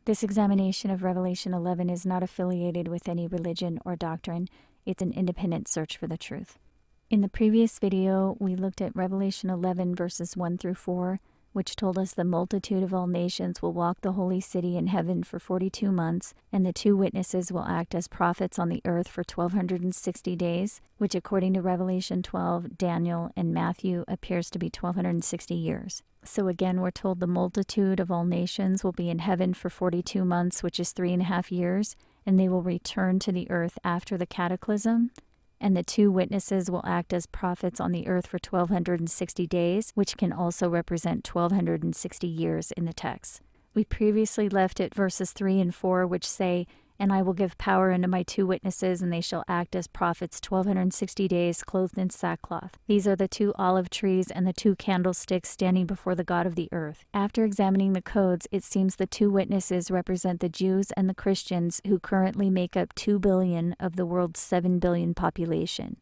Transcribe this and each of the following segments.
This examination of Revelation 11 is not affiliated with any religion or doctrine. It's an independent search for the truth. In the previous video, we looked at Revelation 11 verses 1 through 4, which told us the multitude of all nations will walk the holy city in heaven for 42 months, and the two witnesses will act as prophets on the earth for 1260 days, which according to Revelation 12, Daniel, and Matthew appears to be 1260 years. So again, we're told the multitude of all nations will be in heaven for 42 months, which is 3.5 years, and they will return to the earth after the cataclysm. And the two witnesses will act as prophets on the earth for 1260 days, which can also represent 1260 years in the text. We previously left at verses 3 and 4, which say, "And I will give power unto my two witnesses, and they shall act as prophets 1260 days, clothed in sackcloth." These are the two olive trees and the two candlesticks standing before the God of the earth. After examining the codes, it seems the two witnesses represent the Jews and the Christians who currently make up 2 billion of the world's 7 billion population.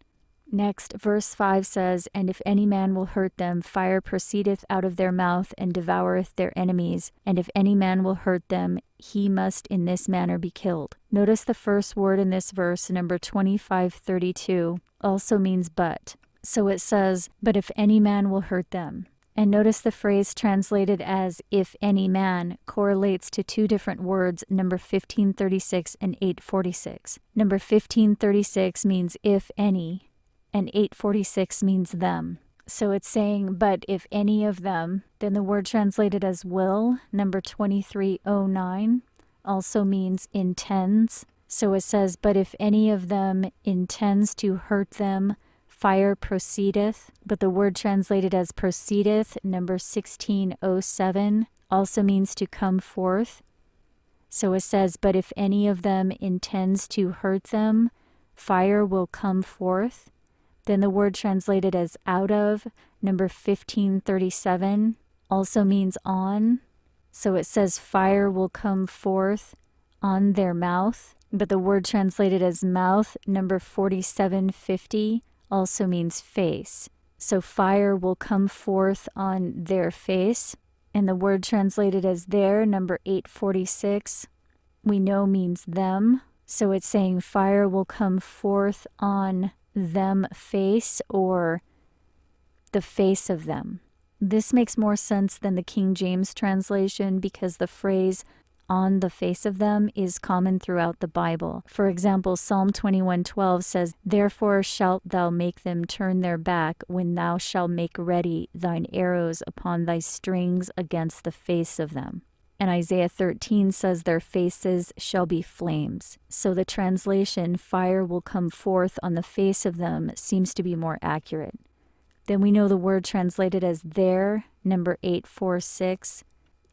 Next, verse 5 says, "And if any man will hurt them, fire proceedeth out of their mouth, and devoureth their enemies. And if any man will hurt them, he must in this manner be killed." Notice the first word in this verse, number 2532, also means but. So it says, "But if any man will hurt them." And notice the phrase translated as "if any man" correlates to two different words, number 1536 and 846. Number 1536 means if any, and 846 means them. So it's saying, but if any of them, then the word translated as will, number 2309, also means intends. So it says, but if any of them intends to hurt them, fire proceedeth. But the word translated as proceedeth, number 1607, also means to come forth. So it says, but if any of them intends to hurt them, fire will come forth. Then the word translated as out of, number 1537, also means on. So it says fire will come forth on their mouth. But the word translated as mouth, number 4750, also means face. So fire will come forth on their face. And the word translated as their, number 846, we know means them. So it's saying fire will come forth on them face, or the face of them. This makes more sense than the King James translation because the phrase on the face of them is common throughout the Bible. For example, Psalm 21:12 says, "Therefore shalt thou make them turn their back when thou shalt make ready thine arrows upon thy strings against the face of them." And Isaiah 13 says their faces shall be flames. So the translation, fire will come forth on the face of them, seems to be more accurate. Then we know the word translated as their, number 846,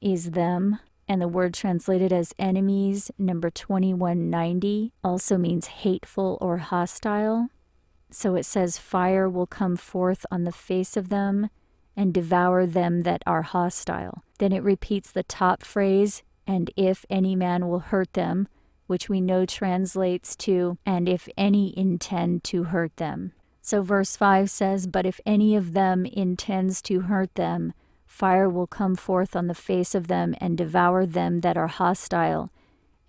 is them. And the word translated as enemies, number 2190, also means hateful or hostile. So it says fire will come forth on the face of them and devour them that are hostile. Then it repeats the top phrase, and if any man will hurt them, which we know translates to, and if any intend to hurt them. So verse 5 says, but if any of them intends to hurt them, fire will come forth on the face of them and devour them that are hostile.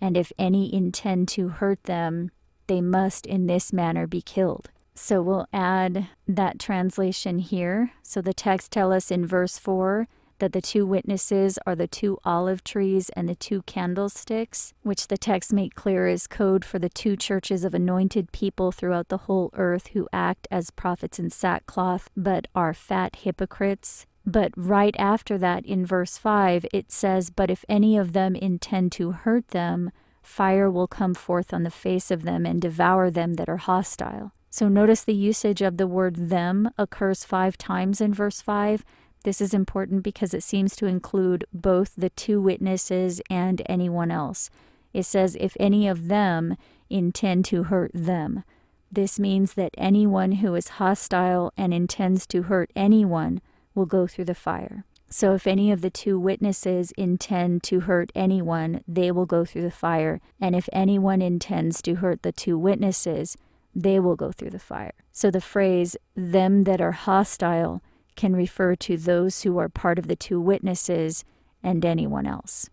And if any intend to hurt them, they must in this manner be killed. So we'll add that translation here. So the text tells us in verse 4 that the two witnesses are the two olive trees and the two candlesticks, which the text make clear is code for the two churches of anointed people throughout the whole earth who act as prophets in sackcloth, but are fat hypocrites. But right after that, in verse 5, it says, but if any of them intend to hurt them, fire will come forth on the face of them and devour them that are hostile. So notice the usage of the word them occurs 5 times in verse 5. This is important because it seems to include both the two witnesses and anyone else. It says, if any of them intend to hurt them. This means that anyone who is hostile and intends to hurt anyone will go through the fire. So if any of the two witnesses intend to hurt anyone, they will go through the fire. And if anyone intends to hurt the two witnesses, they will go through the fire. So the phrase, them that are hostile, can refer to those who are part of the two witnesses and anyone else.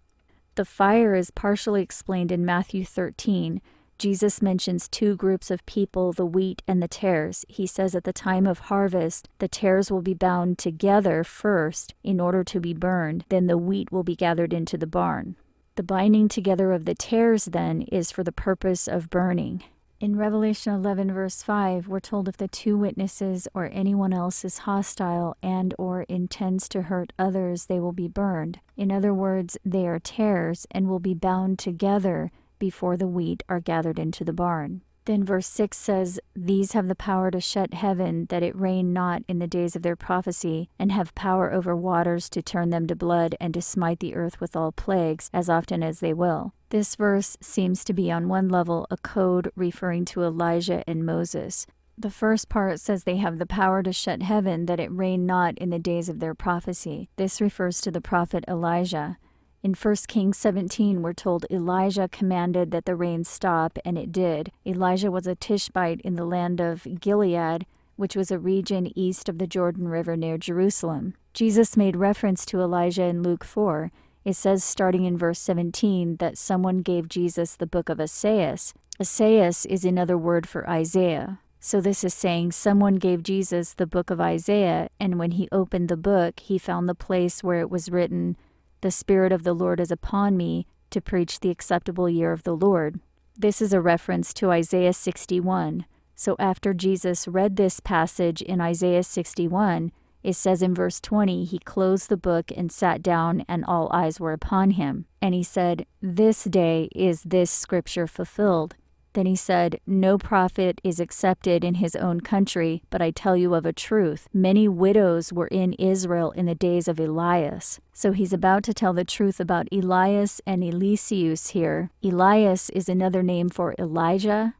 The fire is partially explained in Matthew 13. Jesus mentions two groups of people, the wheat and the tares. He says at the time of harvest, the tares will be bound together first in order to be burned, then the wheat will be gathered into the barn. The binding together of the tares, then, is for the purpose of burning. In Revelation 11, verse 5, we're told if the two witnesses or anyone else is hostile and or intends to hurt others, they will be burned. In other words, they are tares and will be bound together before the wheat are gathered into the barn. Then verse 6 says, "These have the power to shut heaven, that it rain not in the days of their prophecy, and have power over waters to turn them to blood, and to smite the earth with all plagues, as often as they will." This verse seems to be on one level a code referring to Elijah and Moses. The first part says they have the power to shut heaven, that it rain not in the days of their prophecy. This refers to the prophet Elijah. In 1 Kings 17, we're told Elijah commanded that the rain stop, and it did. Elijah was a Tishbite in the land of Gilead, which was a region east of the Jordan River near Jerusalem. Jesus made reference to Elijah in Luke 4. It says, starting in verse 17, that someone gave Jesus the book of Esaias. Esaias is another word for Isaiah. So this is saying someone gave Jesus the book of Isaiah, and when he opened the book, he found the place where it was written, "The Spirit of the Lord is upon me, to preach the acceptable year of the Lord." This is a reference to Isaiah 61. So after Jesus read this passage in Isaiah 61, it says in verse 20, he closed the book and sat down, and all eyes were upon him. And he said, "This day is this scripture fulfilled." Then he said, "No prophet is accepted in his own country, but I tell you of a truth. Many widows were in Israel in the days of Elias." So he's about to tell the truth about Elias and Eliseus here. Elias is another name for Elijah,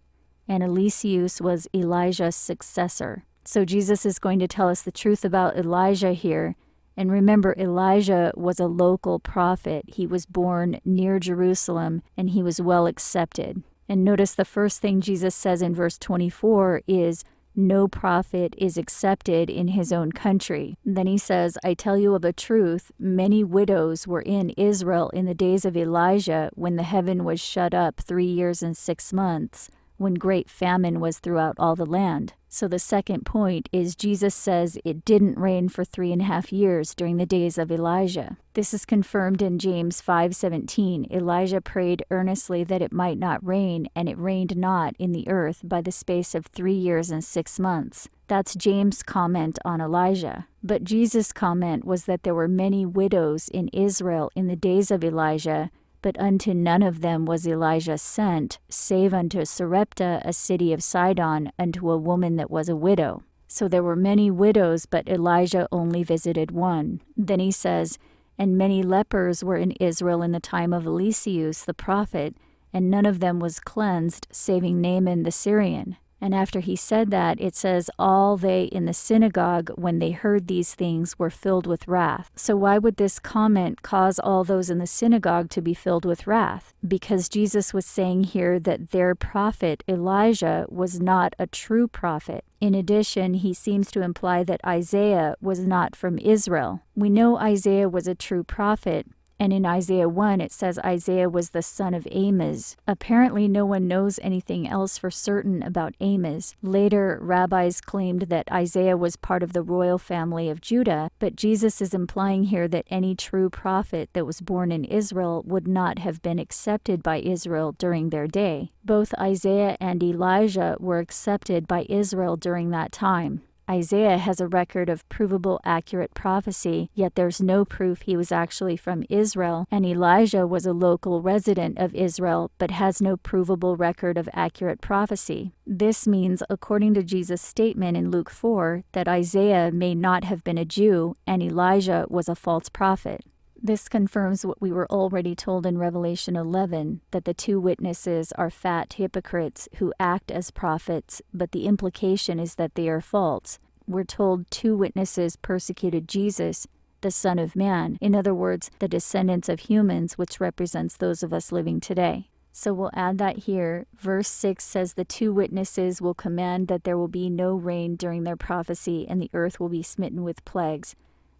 and Eliseus was Elijah's successor. So Jesus is going to tell us the truth about Elijah here. And remember, Elijah was a local prophet. He was born near Jerusalem, and he was well accepted. And notice the first thing Jesus says in verse 24 is, "No prophet is accepted in his own country." Then he says, "I tell you of a truth, many widows were in Israel in the days of Elijah, when the heaven was shut up 3 years and 6 months, when great famine was throughout all the land." So the second point is Jesus says it didn't rain for 3.5 years during the days of Elijah. This is confirmed in James 5:17. Elijah prayed earnestly that it might not rain, and it rained not in the earth by the space of 3 years and 6 months. That's James' comment on Elijah. But Jesus' comment was that there were many widows in Israel in the days of Elijah, but unto none of them was Elijah sent, save unto Sarepta, a city of Sidon, unto a woman that was a widow. So there were many widows, but Elijah only visited one. Then he says, "And many lepers were in Israel in the time of Eliseus the prophet, and none of them was cleansed, saving Naaman the Syrian." And after he said that, it says, "All they in the synagogue, when they heard these things, were filled with wrath." So why would this comment cause all those in the synagogue to be filled with wrath? Because Jesus was saying here that their prophet, Elijah, was not a true prophet. In addition, he seems to imply that Isaiah was not from Israel. We know Isaiah was a true prophet. And in Isaiah 1, it says Isaiah was the son of Amos. Apparently, no one knows anything else for certain about Amos. Later, rabbis claimed that Isaiah was part of the royal family of Judah, but Jesus is implying here that any true prophet that was born in Israel would not have been accepted by Israel during their day. Both Isaiah and Elijah were accepted by Israel during that time. Isaiah has a record of provable accurate prophecy, yet there's no proof he was actually from Israel, and Elijah was a local resident of Israel, but has no provable record of accurate prophecy. This means, according to Jesus' statement in Luke 4, that Isaiah may not have been a Jew, and Elijah was a false prophet. This confirms what we were already told in Revelation 11, that the two witnesses are fat hypocrites who act as prophets, but the implication is that they are false. We're told two witnesses persecuted Jesus, the Son of Man, in other words, the descendants of humans, which represents those of us living today. So we'll add that here. Verse 6 says the two witnesses will command that there will be no rain during their prophecy, and the earth will be smitten with plagues.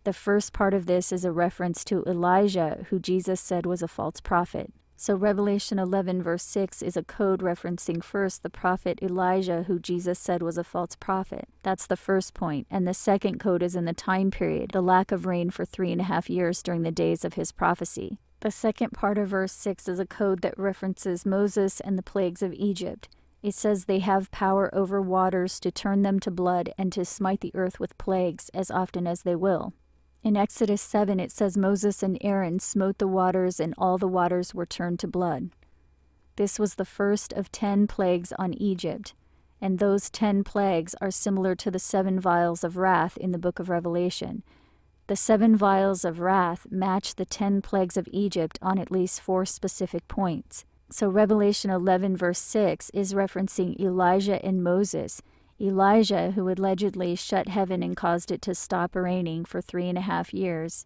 The first part of this is a reference to Elijah, who Jesus said was a false prophet. So Revelation 11 verse 6 is a code referencing first the prophet Elijah, who Jesus said was a false prophet. That's the first point. And the second code is in the time period, the lack of rain for 3.5 years during the days of his prophecy. The second part of verse 6 is a code that references Moses and the plagues of Egypt. It says they have power over waters to turn them to blood and to smite the earth with plagues as often as they will. In Exodus 7, it says Moses and Aaron smote the waters, and all the waters were turned to blood. This was the first of 10 plagues on Egypt, and those 10 plagues are similar to the 7 vials of wrath in the book of Revelation. The 7 vials of wrath match the 10 plagues of Egypt on at least 4 specific points. So Revelation 11 verse 6 is referencing Elijah and Moses. Elijah, who allegedly shut heaven and caused it to stop raining for 3.5 years,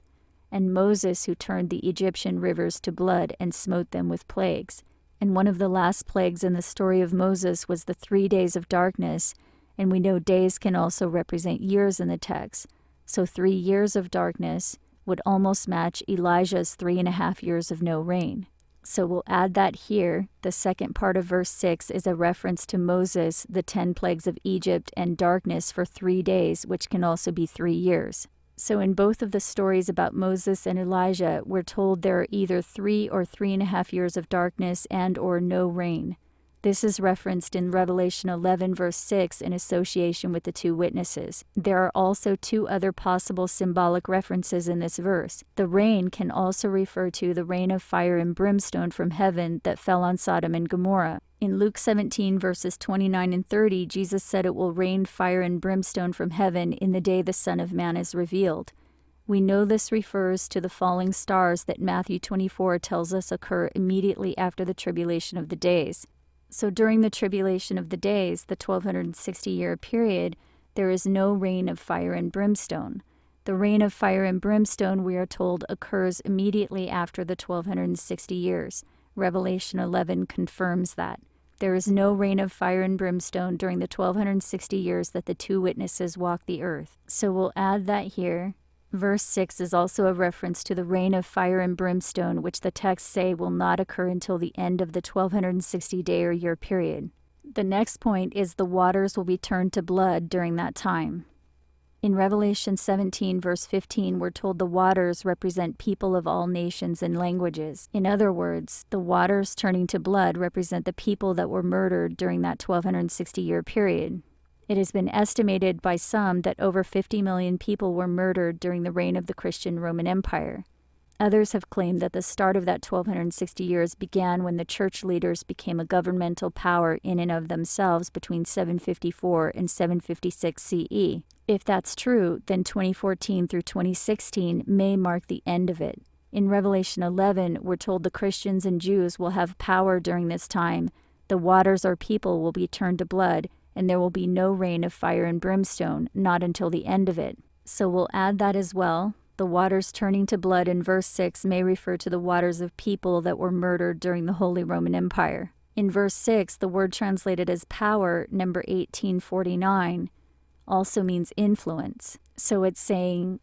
and Moses, who turned the Egyptian rivers to blood and smote them with plagues. And one of the last plagues in the story of Moses was the 3 days of darkness, and we know days can also represent years in the text. So 3 years of darkness would almost match Elijah's 3.5 years of no rain. So we'll add that here. The second part of verse 6 is a reference to Moses, the 10 plagues of Egypt, and darkness for 3 days, which can also be 3 years. So in both of the stories about Moses and Elijah, we're told there are either 3 or 3.5 years of darkness and or no rain. This is referenced in Revelation 11 verse 6 in association with the 2 witnesses. There are also 2 other possible symbolic references in this verse. The rain can also refer to the rain of fire and brimstone from heaven that fell on Sodom and Gomorrah. In Luke 17 verses 29 and 30, Jesus said it will rain fire and brimstone from heaven in the day the Son of Man is revealed. We know this refers to the falling stars that Matthew 24 tells us occur immediately after the tribulation of the days. So during the tribulation of the days, the 1260-year period, there is no rain of fire and brimstone. The rain of fire and brimstone, we are told, occurs immediately after the 1260 years. Revelation 11 confirms that. There is no rain of fire and brimstone during the 1260 years that the 2 witnesses walk the earth. So we'll add that here. Verse 6 is also a reference to the rain of fire and brimstone, which the texts say will not occur until the end of the 1260-day or year period. The next point is the waters will be turned to blood during that time. In Revelation 17 verse 15, we're told the waters represent people of all nations and languages. In other words, the waters turning to blood represent the people that were murdered during that 1260-year period. It has been estimated by some that over 50 million people were murdered during the reign of the Christian Roman Empire. Others have claimed that the start of that 1260 years began when the church leaders became a governmental power in and of themselves between 754 and 756 CE. If that's true, then 2014 through 2016 may mark the end of it. In Revelation 11, we're told the Christians and Jews will have power during this time. The waters or people will be turned to blood, and there will be no rain of fire and brimstone, not until the end of it. So we'll add that as well. The waters turning to blood in verse 6 may refer to the waters of people that were murdered during the Holy Roman Empire. In verse 6, the word translated as power, number 1849, also means influence. So it's saying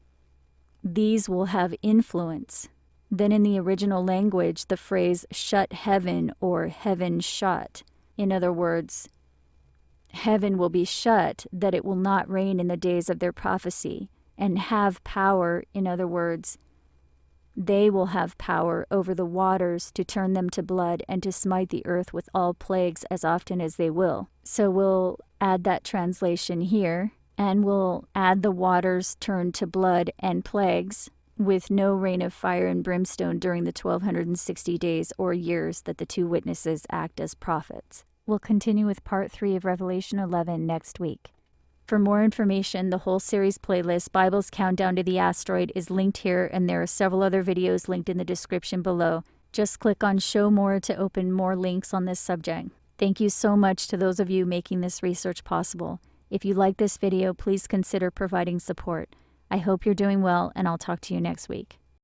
these will have influence. Then in the original language, the phrase shut heaven or heaven shut. In other words, heaven will be shut, that it will not rain in the days of their prophecy, and have power. In other words, they will have power over the waters to turn them to blood and to smite the earth with all plagues as often as they will. So we'll add that translation here, and we'll add the waters turned to blood and plagues with no rain of fire and brimstone during the 1260 days or years that the 2 witnesses act as prophets. We'll continue with part 3 of Revelation 11 next week. For more information, the whole series playlist, Bible's Countdown to the Asteroid, is linked here, and there are several other videos linked in the description below. Just click on Show More to open more links on this subject. Thank you so much to those of you making this research possible. If you like this video, please consider providing support. I hope you're doing well, and I'll talk to you next week.